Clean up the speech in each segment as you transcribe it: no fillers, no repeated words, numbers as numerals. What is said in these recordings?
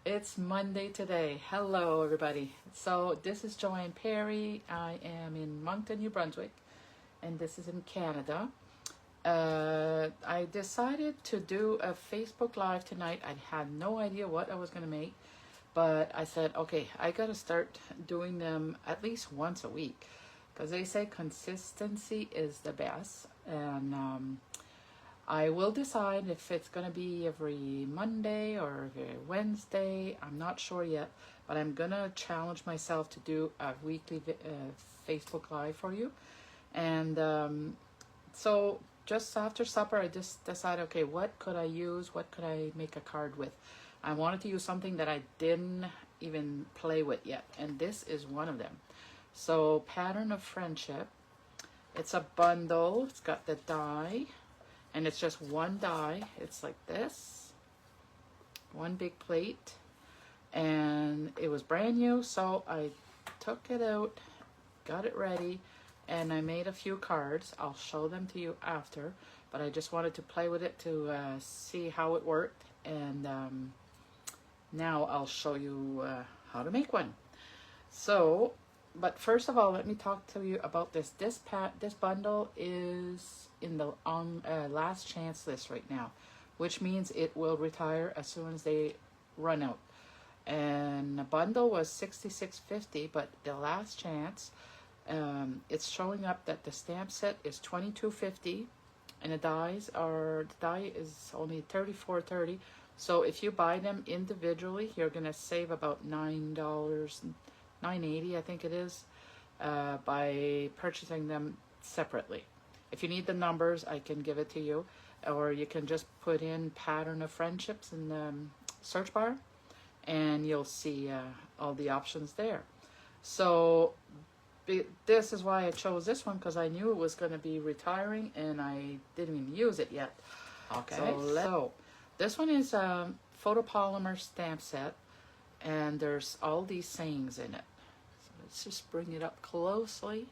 It's Monday today. Hello, everybody. So, this is Joanne Perry. I am in Moncton, New Brunswick, and this is in Canada. I decided to do a Facebook Live tonight. I had no idea what I was going to make, but I said, okay, I got to start doing them at least once a week because they say consistency is the best. And I will decide if it's going to be every Monday or every Wednesday. I'm not sure yet, but I'm going to challenge myself to do a weekly Facebook Live for you. And so just after supper, I just decided, okay, what could I use? What could I make a card with? I wanted to use something that I didn't even play with yet, and this is one of them. So, Pattern of Friendship. It's a bundle. It's got the die. And it's just one die. It's like this. One big plate. And it was brand new, so I took it out, got it ready, and I made a few cards. I'll show them to you after, but I just wanted to play with it to see how it worked. And now I'll show you how to make one. So, but first of all, let me talk to you about this. This bundle is in the last chance list right now, which means it will retire as soon as they run out. And the bundle was $66.50, but the last chance, it's showing up that the stamp set is $22.50, and the die is only $34.30. So if you buy them individually, you're gonna save about $9.80, I think it is, by purchasing them separately. If you need the numbers, I can give it to you, or you can just put in Pattern of Friendships in the search bar, and you'll see all the options there. So this is why I chose this one, because I knew it was going to be retiring, and I didn't even use it yet. Okay, so this one is a photopolymer stamp set, and there's all these sayings in it. So let's just bring it up closely.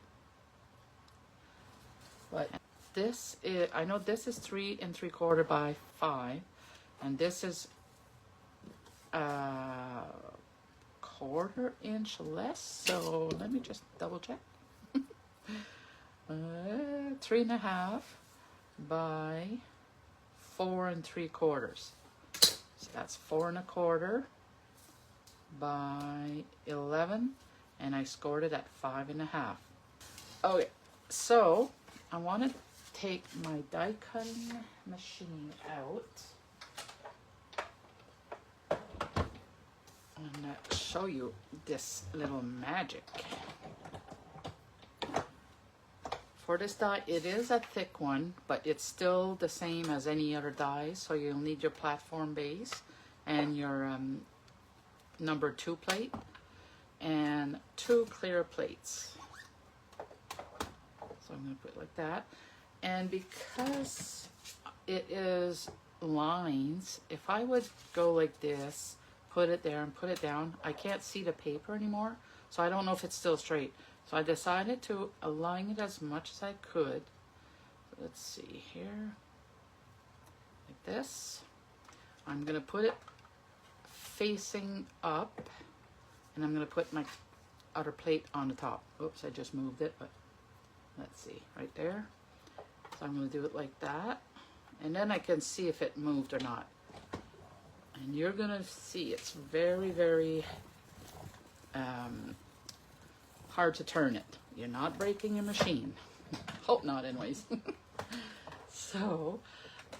But this is, I know this is 3 3/4 by 5, and this is 1/4 inch less. So let me just double check. 3.5 by 4 3/4. So that's 4 1/4 by 11, and I scored it at 5.5. Okay, so I want to take my die cutting machine out and show you this little magic. For this die, it is a thick one, but it's still the same as any other die, so you'll need your platform base and your number 2 plate and 2 clear plates. So I'm going to put it like that. And because it is lines, if I would go like this, put it there and put it down, I can't see the paper anymore. So I don't know if it's still straight. So I decided to align it as much as I could. Let's see here. Like this. I'm going to put it facing up. And I'm going to put my other plate on the top. Oops, I just moved it, but let's see, right there. So I'm going to do it like that. And then I can see if it moved or not. And you're going to see it's very, very hard to turn it. You're not breaking your machine. Hope not, anyways. So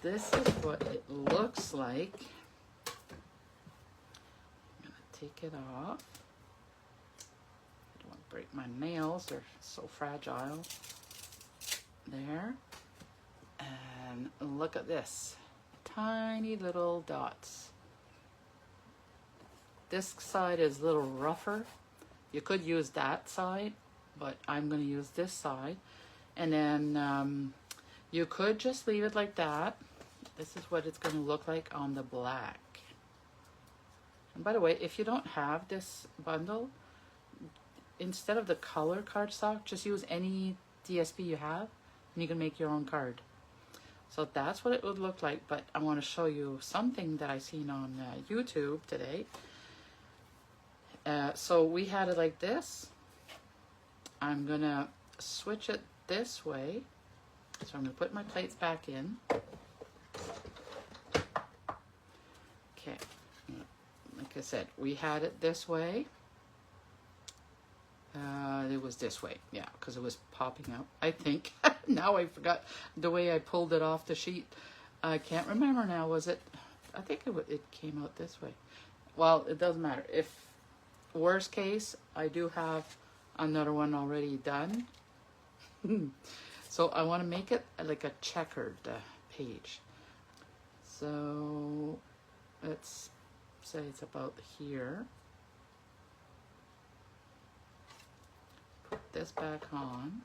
this is what it looks like. I'm going to take it off. I don't want to break my nails. They're so fragile. There. And look at this. Tiny little dots. This side is a little rougher. You could use that side, but I'm going to use this side. And then you could just leave it like that. This is what it's going to look like on the black. And by the way, if you don't have this bundle, instead of the color cardstock, just use any DSP you have, and you can make your own card. So that's what it would look like, but I want to show you something that I seen on YouTube today. So we had it like this. I'm gonna switch it this way. So I'm gonna put my plates back in. Okay, like I said, we had it this way. It was this way, yeah, because it was popping out, I think. Now I forgot the way I pulled it off the sheet. I can't remember now. Was it? I think it came out this way. Well, it doesn't matter. If worst case, I do have another one already done. So I want to make it like a checkered page. So let's say it's about here. Put this back on.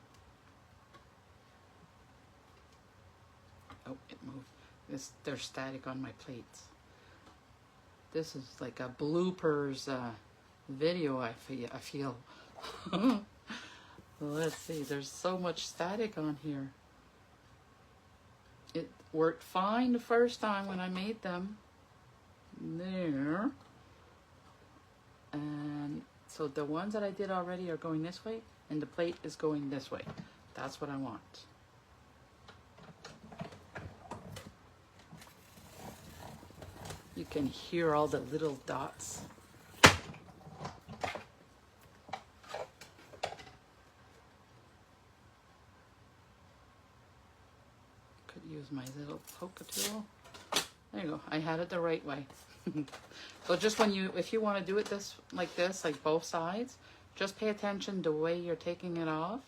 Oh, it moved. There's static on my plates. This is like a bloopers video, I feel. Let's see, there's so much static on here. It worked fine the first time when I made them. There. And so the ones that I did already are going this way, and the plate is going this way. That's what I want. You can hear all the little dots. Could use my little poker tool. There you go. I had it the right way. So just if you want to do it like both sides, just pay attention the way you're taking it off,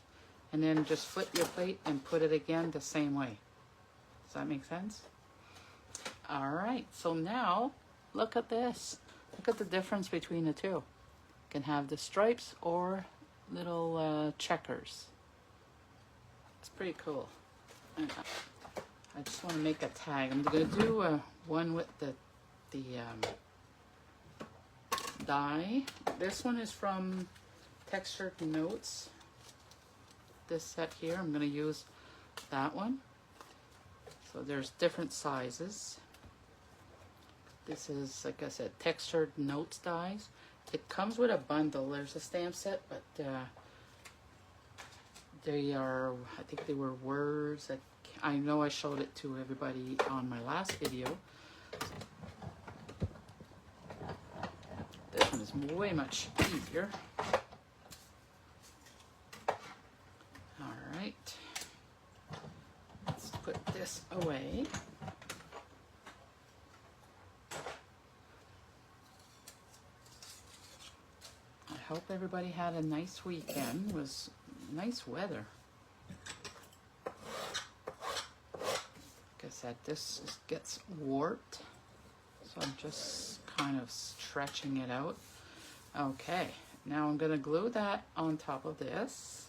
and then just flip your plate and put it again the same way. Does that make sense? All right, so now look at this. Look at the difference between the two. You can have the stripes or little checkers. It's pretty cool. I just want to make a tag. I'm going to do one with the die. This one is from Textured Notes. This set here, I'm going to use that one. So there's different sizes. This is, like I said, Textured Notes dies. It comes with a bundle. There's a stamp set, but they are, I think they were words that I know I showed it to everybody on my last video. This one is way much easier. All right. Let's put this away. I hope everybody had a nice weekend. It was nice weather. Like I said, this gets warped, so I'm just kind of stretching it out. Okay, now I'm going to glue that on top of this.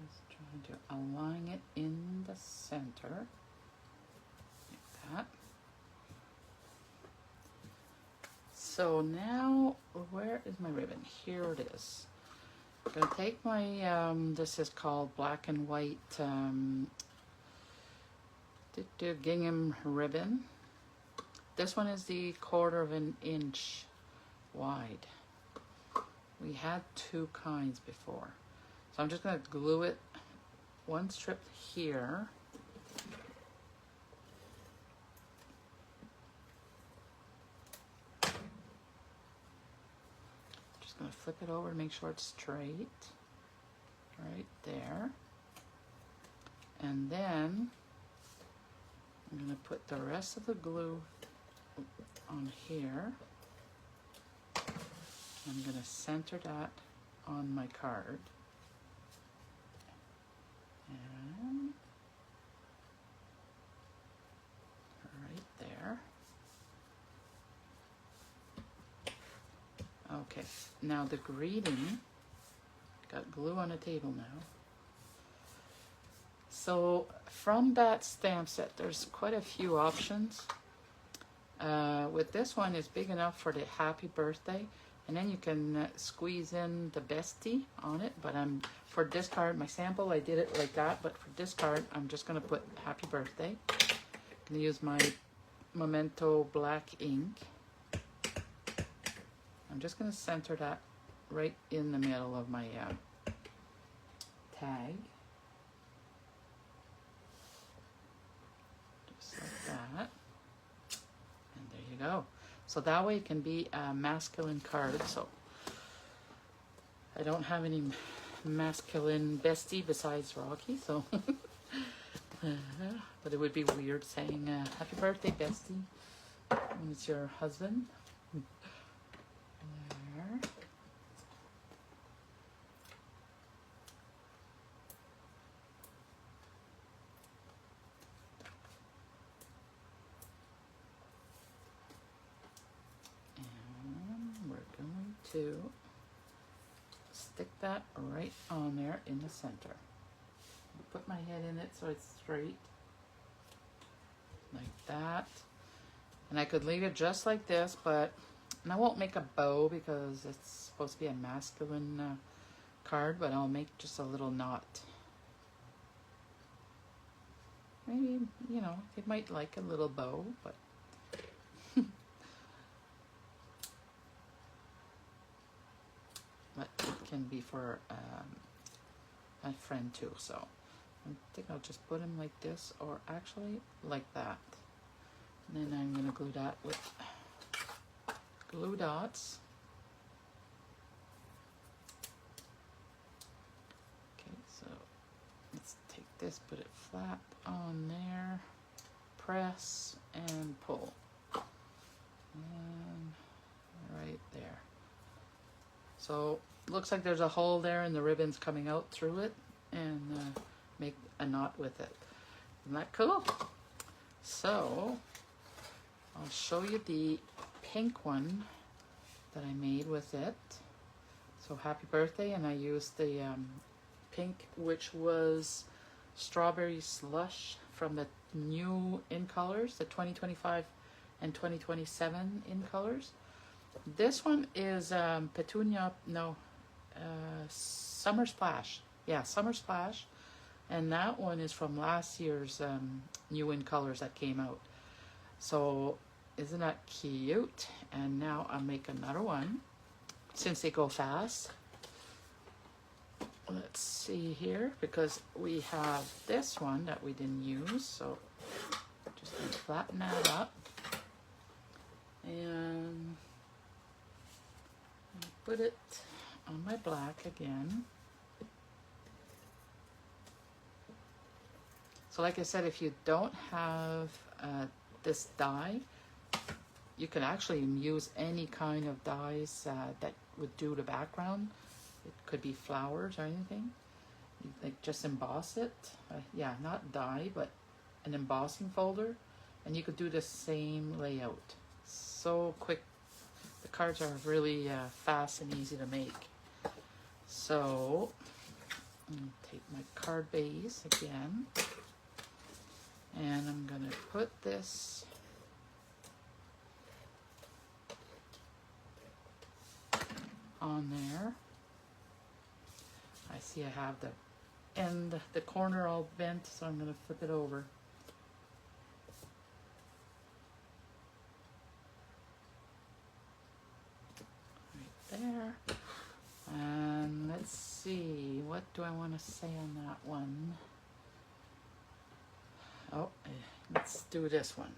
Just trying to align it in the center, like that. So now, where is my ribbon? Here it is. I'm going to take my, this is called black and white gingham ribbon. This one is the 1/4 inch wide. We had two kinds before. So I'm just going to glue it one strip here. Going to flip it over to make sure it's straight, right there. And then I'm going to put the rest of the glue on here. I'm going to center that on my card. And right there. Okay, now the greeting, got glue on the table now. So from that stamp set, there's quite a few options. With this one, it's big enough for the happy birthday, and then you can squeeze in the bestie on it. But for this card, my sample, I did it like that, but for this card, I'm just going to put happy birthday. I'm going to use my Memento black ink. I'm just going to center that right in the middle of my tag. Just like that. And there you go. So that way it can be a masculine card. So I don't have any masculine bestie besides Rocky, so but it would be weird saying happy birthday bestie when it's your husband. There. And we're going to stick that right on there in the center. Put my head in it so it's straight, like that. And I could leave it just like this, but and I won't make a bow because it's supposed to be a masculine card, but I'll make just a little knot. Maybe, you know, they might like a little bow, but but it can be for a friend too. So I think I'll just put them like this, or actually like that. And then I'm going to glue that with glue dots. Okay, so let's take this, put it flat on there, press and pull. And right there. So looks like there's a hole there and the ribbon's coming out through it, and make a knot with it. Isn't that cool? So I'll show you the pink one that I made with it. So happy birthday, and I used the pink, which was Strawberry Slush from the new In Colors, the 2025 and 2027 In Colors. This one is Petunia, no, Summer Splash. Yeah, Summer Splash. And that one is from last year's new In Colors that came out. So isn't that cute? And now I'll make another one since they go fast. Let's see here, because we have this one that we didn't use. So just gonna flatten that up and put it on my black again. So like I said, if you don't have this die, you can actually use any kind of dies that would do the background. It could be flowers or anything. You like just emboss it. Yeah, not die, but an embossing folder. And you could do the same layout. So quick. The cards are really fast and easy to make. So I'm going to take my card base again. And I'm going to put this on there. I see I have the end, the corner all bent, so I'm going to flip it over. Right there. And let's see, what do I want to say on that one? Oh, let's do this one.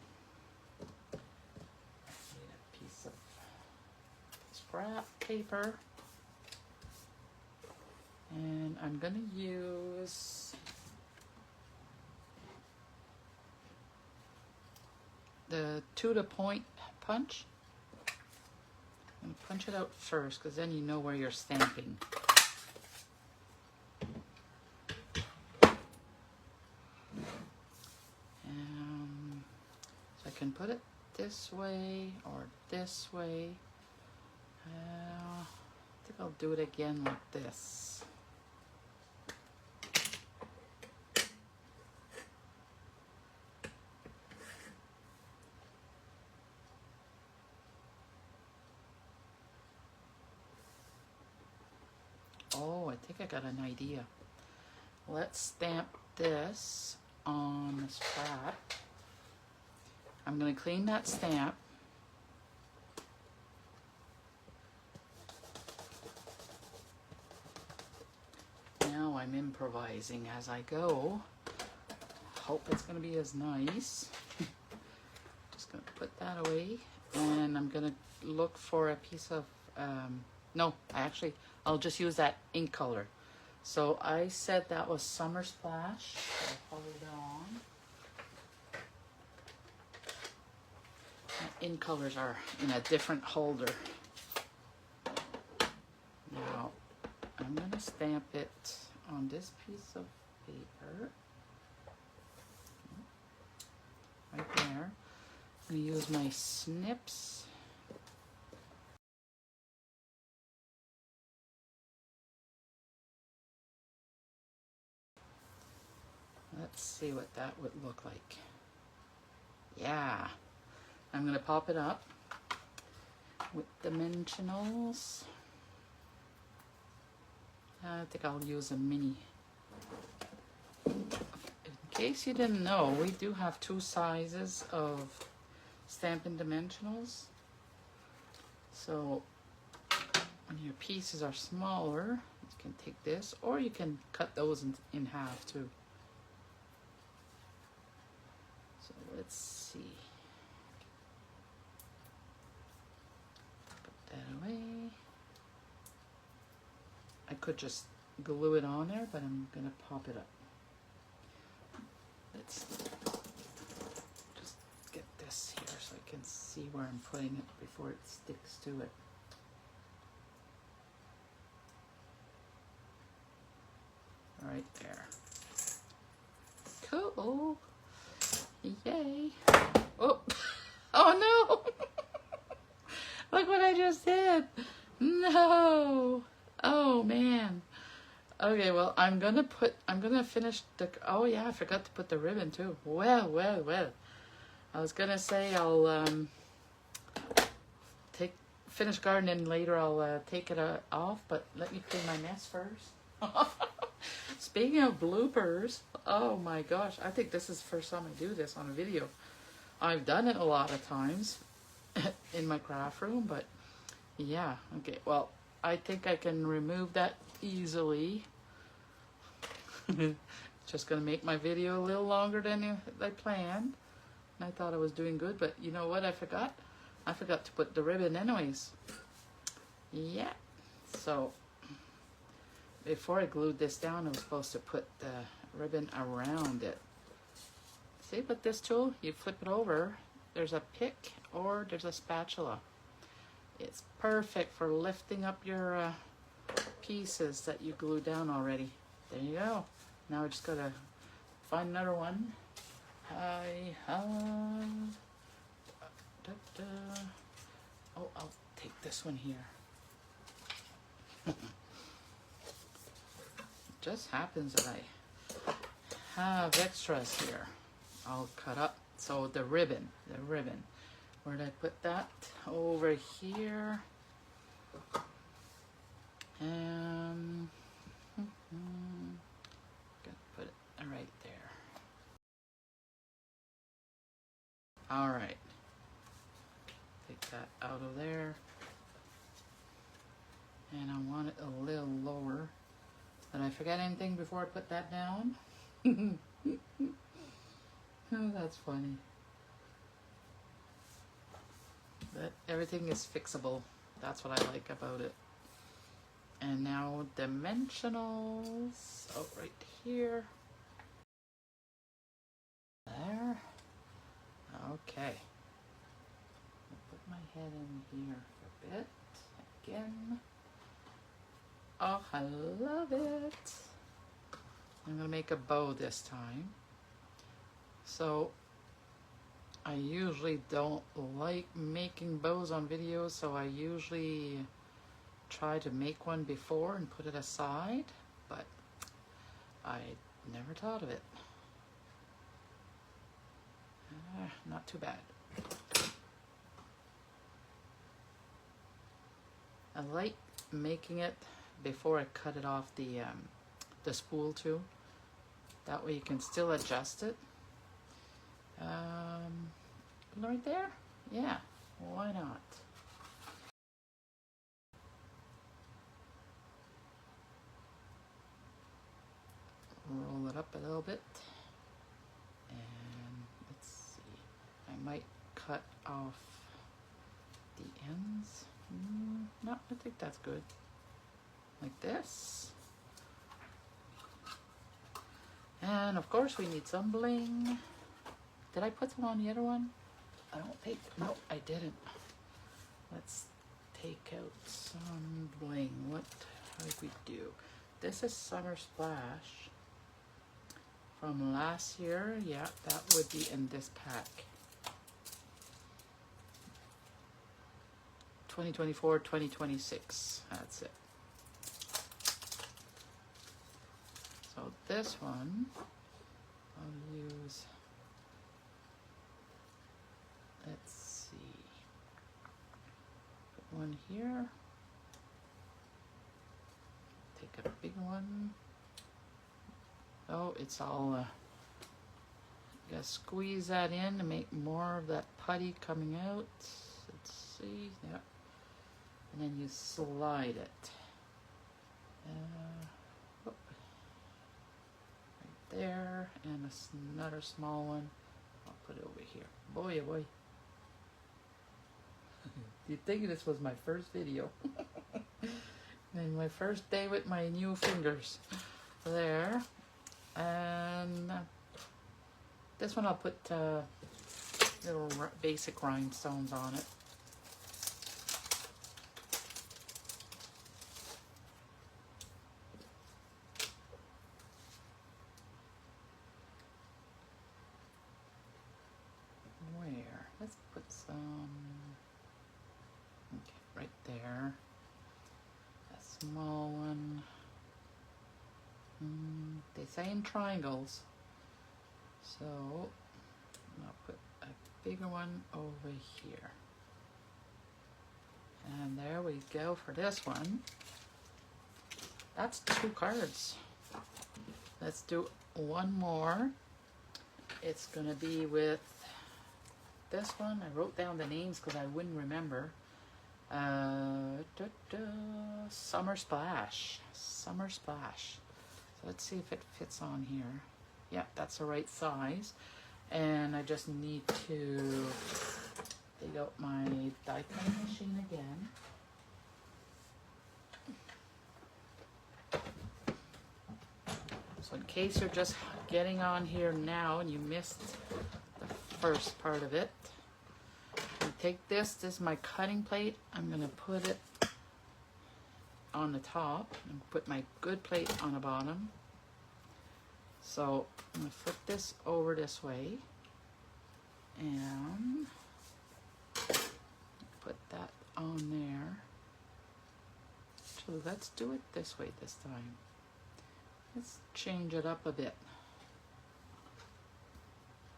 I need a piece of scrap paper. And I'm going to use the to-the-point punch. I'm going to punch it out first, because then you know where you're stamping. So I can put it this way or this way. I think I'll do it again like this. I think I got an idea. Let's stamp this on the strap. I'm going to clean that stamp. Now I'm improvising as I go. Hope it's going to be as nice. Just going to put that away, and I'm going to look for a piece of no, I'll just use that ink color. So I said that was Summer Splash. I'll hold it on. My ink colors are in a different holder. Now I'm going to stamp it on this piece of paper. Right there. I'm going to use my snips. Let's see what that would look like. Yeah. I'm going to pop it up with dimensionals. I think I'll use a mini. In case you didn't know, we do have two sizes of Stampin' Dimensionals. So when your pieces are smaller, you can take this, or you can cut those in half too. So let's see. Put that away. I could just glue it on there, but I'm gonna pop it up. Let's just get this here so I can see where I'm putting it before it sticks to it. Right there. Cool. Yay. Oh, oh no. Look what I just did. No. Oh man. Okay, well, I'm gonna finish the, oh yeah, I forgot to put the ribbon too. Well. I was gonna say I'll finish gardening later. I'll take it off, but let me clean my mess first. Speaking of bloopers, oh my gosh, I think this is the first time I do this on a video. I've done it a lot of times in my craft room, but yeah, okay, well, I think I can remove that easily. Just gonna make my video a little longer than I planned. I thought I was doing good, but you know what I forgot? I forgot to put the ribbon anyways. Yeah, so before I glued this down, I was supposed to put the ribbon around it. See, with this tool, you flip it over, there's a pick or there's a spatula. It's perfect for lifting up your pieces that you glued down already. There you go. Now I just gotta find another one. I have... Oh, I'll take this one here. Just happens that I have extras here. I'll cut up. So the ribbon. Where did I put that? Over here. And gonna put it right there. All right. Take that out of there. And I want it a little lower. Did I forget anything before I put that down? Oh, that's funny. But everything is fixable. That's what I like about it. And now dimensionals. Oh, right here. There. Okay. I'll put my head in here for a bit. Again. Oh, I love it. I'm going to make a bow this time. So, I usually don't like making bows on videos, so I usually try to make one before and put it aside, but I never thought of it. Not too bad. I like making it before I cut it off the spool too. That way you can still adjust it. Right there? Yeah, why not? Roll it up a little bit. And let's see. I might cut off the ends. No, I think that's good. Like this. And of course we need some bling. Did I put some on the other one? I don't think, no, I didn't. Let's take out some bling. What did we do? This is Summer Splash from last year. Yeah, that would be in this pack. 2024, 2026. That's it. So this one, I'll use, let's see, put one here, take a big one. Oh, it's all, gotta squeeze that in to make more of that putty coming out. Let's see, yeah. And then you slide it. Right there, and another small one. I'll put it over here. Boy, oh boy. You'd think this was my first video. And my first day with my new fingers. There. And this one I'll put little basic rhinestones on it. Where? Let's put some, okay, right there. A small one. They say in triangles. So I'll put a bigger one over here. And there we go for this one. That's 2 cards. Let's do one more. It's gonna be with this one. I wrote down the names because I wouldn't remember. Summer Splash. Summer Splash. So let's see if it fits on here. Yeah, that's the right size. And I just need to dig out my die cutting machine again. So in case you're just getting on here now and you missed the first part of it, I take this is my cutting plate. I'm gonna put it on the top and put my good plate on the bottom. So I'm gonna flip this over this way and put that on there. So let's do it this way this time. Let's change it up a bit.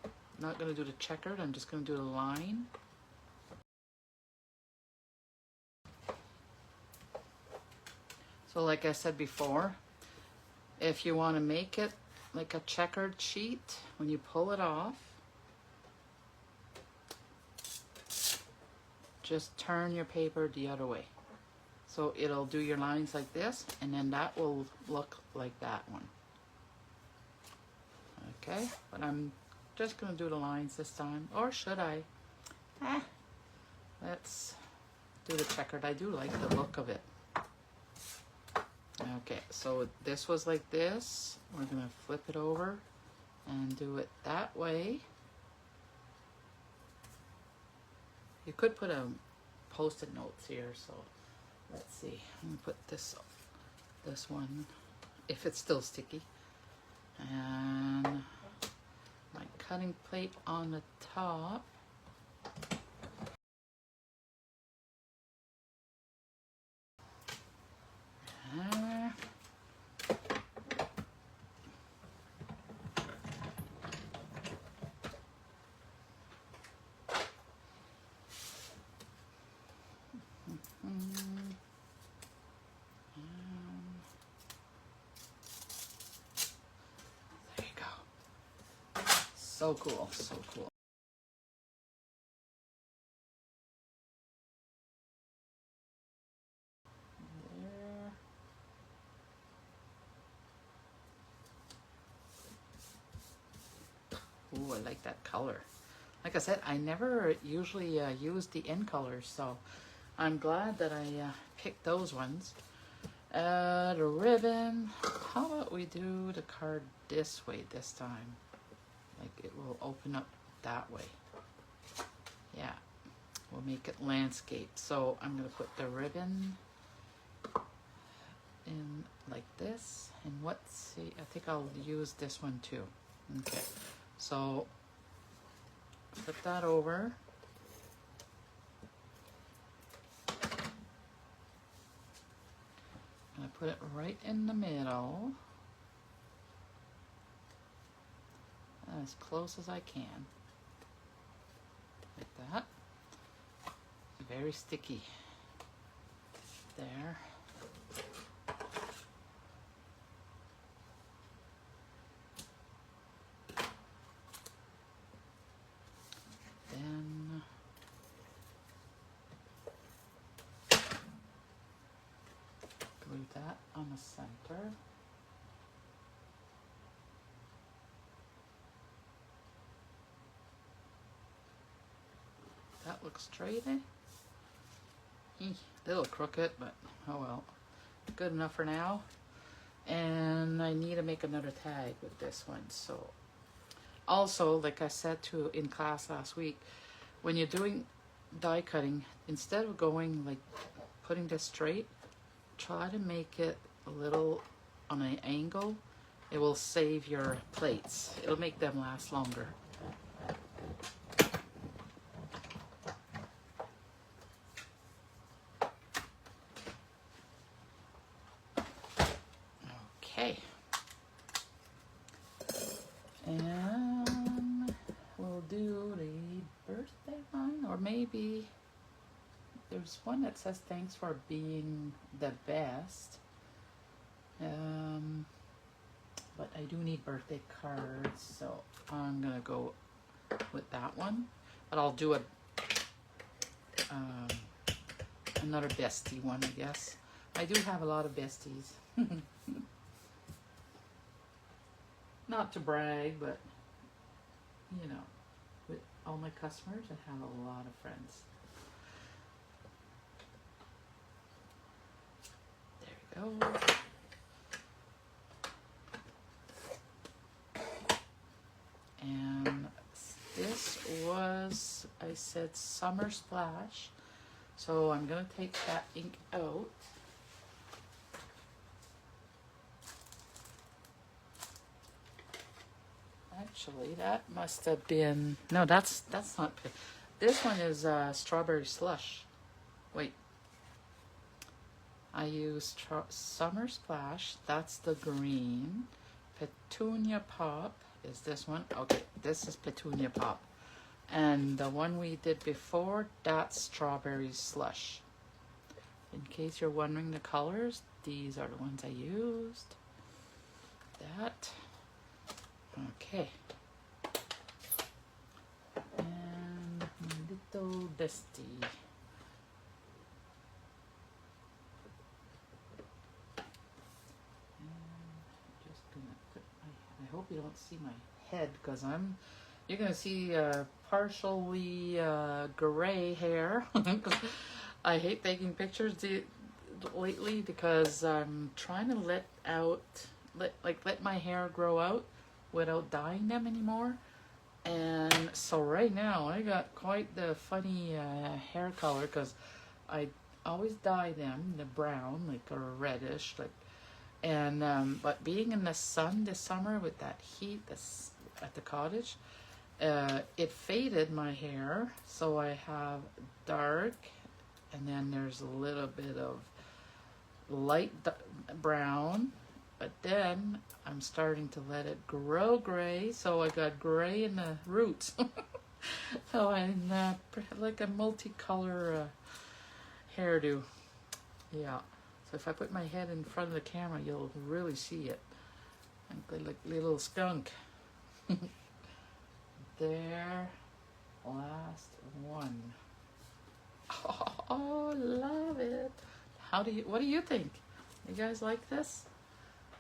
I'm not gonna do the checkered, I'm just gonna do the line. So like I said before, if you want to make it like a checkered sheet, when you pull it off, just turn your paper the other way. So it'll do your lines like this, and then that will look like that one. Okay, but I'm just going to do the lines this time. Or should I? Let's do the checkered. I do like the look of it. Okay, so this was like this. We're going to flip it over and do it that way. You could put a post-it notes here, so let's see. I'm going to put this one, if it's still sticky. And my cutting plate on the top. So cool, so cool. There. Ooh, I like that color. Like I said, I never usually use the end colors, so I'm glad that I picked those ones. The ribbon, how about we do the card this way this time? Like it will open up that way. Yeah, we'll make it landscape. So I'm gonna put the ribbon in like this, and let's see, I think I'll use this one too. Okay, so flip that over. I'm gonna put it right in the middle, as close as I can, like that. Very sticky. There. Then glue that on the center. That looks straight, eh? A little crooked, but oh well. Good enough for now. And I need to make another tag with this one. So also, like I said to in class last week, when you're doing die cutting, instead of going like putting this straight, try to make it a little on an angle. It will save your plates. It'll make them last longer. Okay. And we'll do the birthday one, or maybe there's one that says thanks for being the best. But I do need birthday cards, so I'm gonna go with that one. But I'll do another bestie one, I guess. I do have a lot of besties. Not to brag, but you know, with all my customers, I have a lot of friends. There we go. And this was, I said, Summer Splash. So I'm going to take that ink out. Actually, that must have been, no, that's not, this one is Strawberry Slush. Wait. I used Summer Splash, that's the green. Petunia Pop is this one. Okay, this is Petunia Pop. And the one we did before, that's Strawberry Slush. In case you're wondering the colors, these are the ones I used. That. Okay. And my little bestie. I hope you don't see my head, because you're gonna see partially gray hair. I hate taking pictures lately because I'm trying to let my hair grow out without dyeing them anymore. And so right now I got quite the funny hair color, because I always dye them the brown, like, or reddish, like. And but being in the sun this summer with that heat at the cottage, it faded my hair, so I have dark, and then there's a little bit of light brown, but then I'm starting to let it grow gray, so I got gray in the roots. So I'm like a multicolor hairdo. Yeah. So if I put my head in front of the camera, you'll really see it. I'm like a little skunk. there. Last one. Oh, love it. What do you think? You guys like this?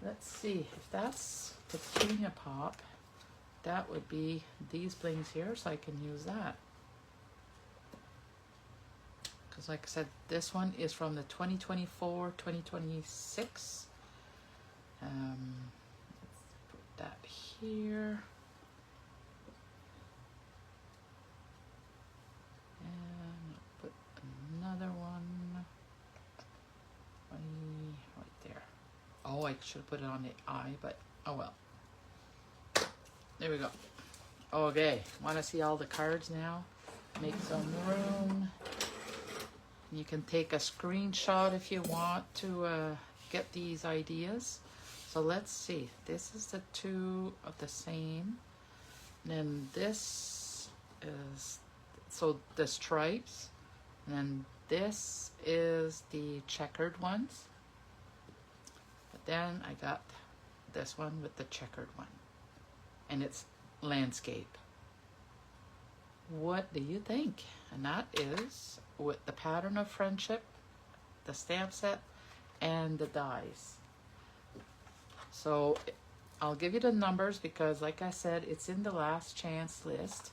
Let's see, if that's Petunia Pop, that would be these blings here, so I can use that. Because like I said, this one is from the 2024-2026. Let's put that here. And I'll put another one right there. Oh, I should have put it on the eye, but oh well. There we go. Okay, want to see all the cards now? Make some room. You can take a screenshot if you want to get these ideas. So let's see. This is the two of the same. Then this is, so the stripes. And then this is the checkered ones. But then I got this one with the checkered one. And it's landscape. What do you think? And that is with the pattern of friendship, the stamp set, and the dies. So I'll give you the numbers because, like I said, it's in the last chance list,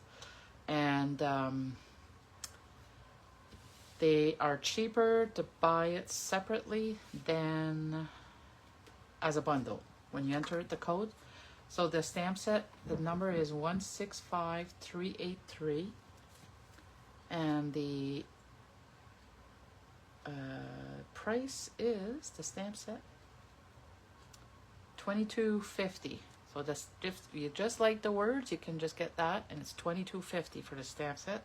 and they are cheaper to buy it separately than as a bundle when you enter the code. So the stamp set, the number is 165383, and the price is, the stamp set, $22.50. So this, if you just like the words, you can just get that, and it's $22.50 for the stamp set.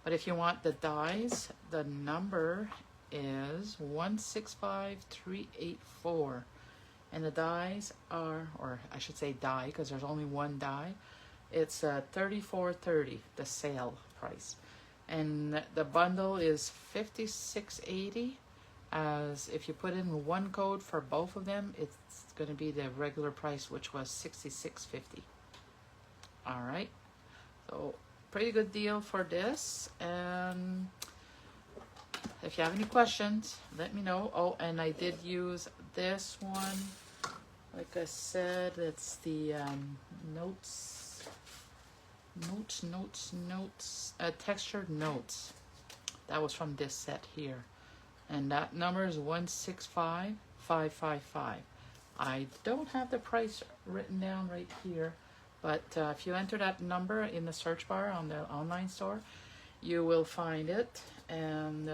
But if you want the dies, the number is 165384. And the dies are, or I should say die, because there's only one die. It's $34.30, the sale price. And the bundle is $56.80. As if you put in one code for both of them, it's going to be the regular price, which was $66.50. All right. So pretty good deal for this. And if you have any questions, let me know. Oh, and I did use this one. Like I said, it's the textured notes. That was from this set here. And that number is 165555. I don't have the price written down right here, but if you enter that number in the search bar on the online store, you will find it. And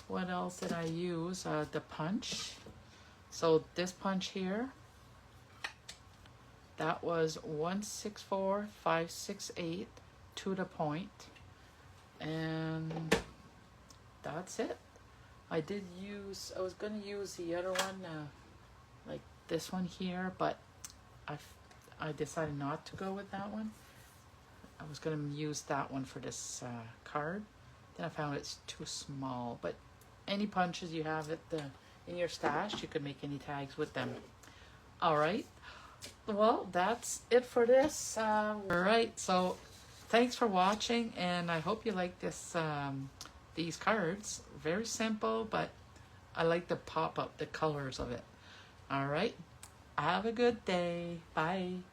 what else did I use? The punch. So this punch here, that was 164568 to the point, and that's it. I was going to use the other one, like this one here, but I decided not to go with that one. I was going to use that one for this card. Then I found it's too small, but any punches you have in your stash, you could make any tags with them. All right. Well, that's it for this. All right. So thanks for watching, and I hope you like this. These cards, very simple, but I like the pop up, the colors of it. All right. Have a good day. Bye.